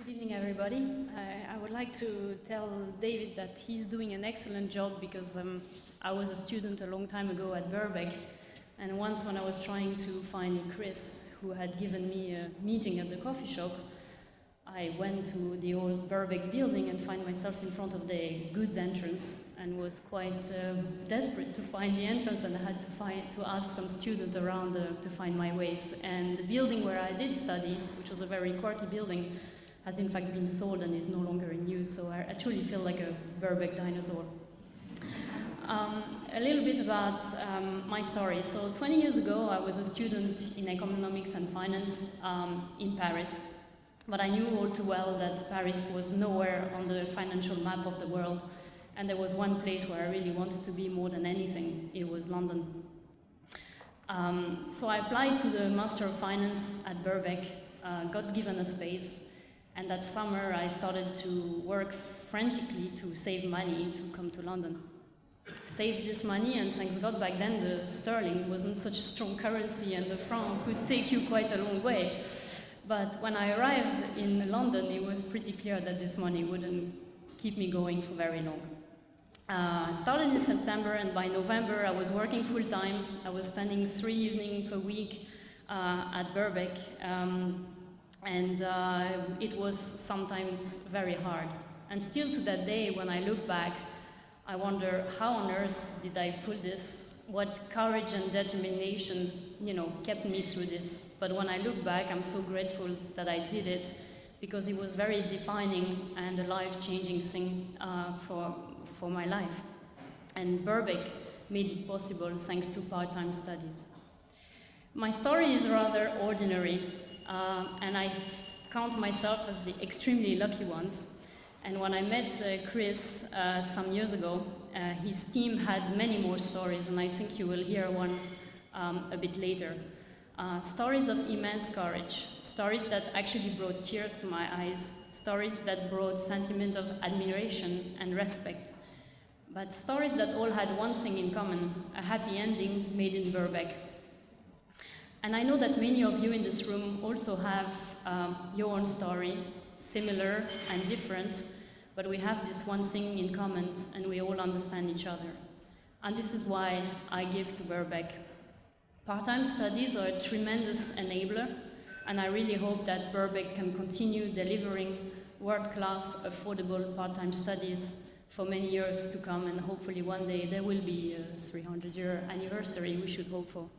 Good evening, everybody. I would like to tell David that he's doing an excellent job because I was a student a long time ago at Birkbeck, and once when I was trying to find Chris, who had given me a meeting at the coffee shop, I went to the old Birkbeck building and found myself in front of the goods entrance and was quite desperate to find the entrance, and I had to ask some student around to find my ways. And the building where I did study, which was a very quirky building, has in fact been sold and is no longer in use, so I truly feel like a Birkbeck dinosaur. A little bit about my story. So 20 years ago, I was a student in economics and finance in Paris, but I knew all too well that Paris was nowhere on the financial map of the world, and there was one place where I really wanted to be more than anything. It was London. So I applied to the Master of Finance at Birkbeck, got given a space, and that summer I started to work frantically to save money to come to London. Saved this money, and thanks God back then the sterling wasn't such a strong currency and the franc could take you quite a long way. But when I arrived in London, it was pretty clear that this money wouldn't keep me going for very long. I started in September, and by November I was working full-time. I was spending 3 evenings per week at Birkbeck. It was sometimes very hard. And still to that day, when I look back, I wonder how on earth did I pull this? What courage and determination, kept me through this. But when I look back, I'm so grateful that I did it, because it was very defining and a life-changing thing for my life. And Birkbeck made it possible thanks to part-time studies. My story is rather ordinary. And I count myself as the extremely lucky ones. And when I met Chris some years ago, his team had many more stories, and I think you will hear one a bit later. Stories of immense courage, stories that actually brought tears to my eyes, stories that brought sentiment of admiration and respect, but stories that all had one thing in common: a happy ending made in Birkbeck. And I know that many of you in this room also have your own story, similar and different, but we have this one thing in common, and we all understand each other. And this is why I give to Birkbeck. Part-time studies are a tremendous enabler, and I really hope that Birkbeck can continue delivering world-class, affordable part-time studies for many years to come, and hopefully one day there will be a 300-year anniversary we should hope for.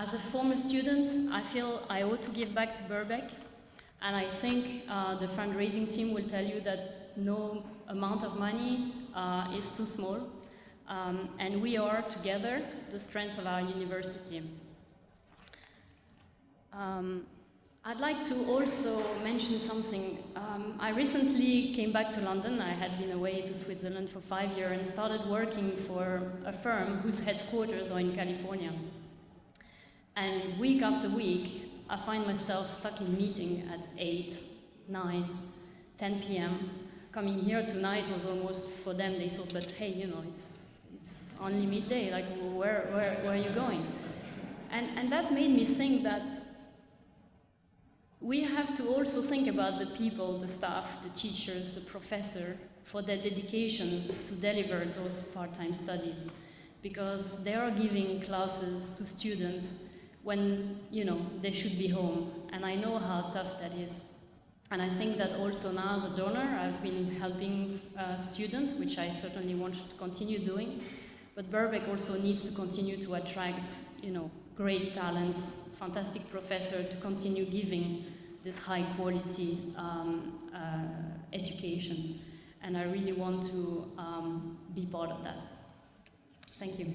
As a former student, I feel I ought to give back to Birkbeck, and I think the fundraising team will tell you that no amount of money is too small, and we are together the strength of our university. I'd like to also mention something. I recently came back to London. I had been away to Switzerland for 5 years and started working for a firm whose headquarters are in California. And week after week, I find myself stuck in meeting at 8, 9, 10 p.m. Coming here tonight was almost, for them, they thought, but hey, it's only midday, like where are you going? And that made me think that we have to also think about the people, the staff, the teachers, the professor, for their dedication to deliver those part-time studies, because they are giving classes to students when, they should be home. And I know how tough that is. And I think that also now as a donor, I've been helping students, which I certainly want to continue doing. But Birkbeck also needs to continue to attract, great talents, fantastic professors to continue giving this high quality education. And I really want to be part of that. Thank you.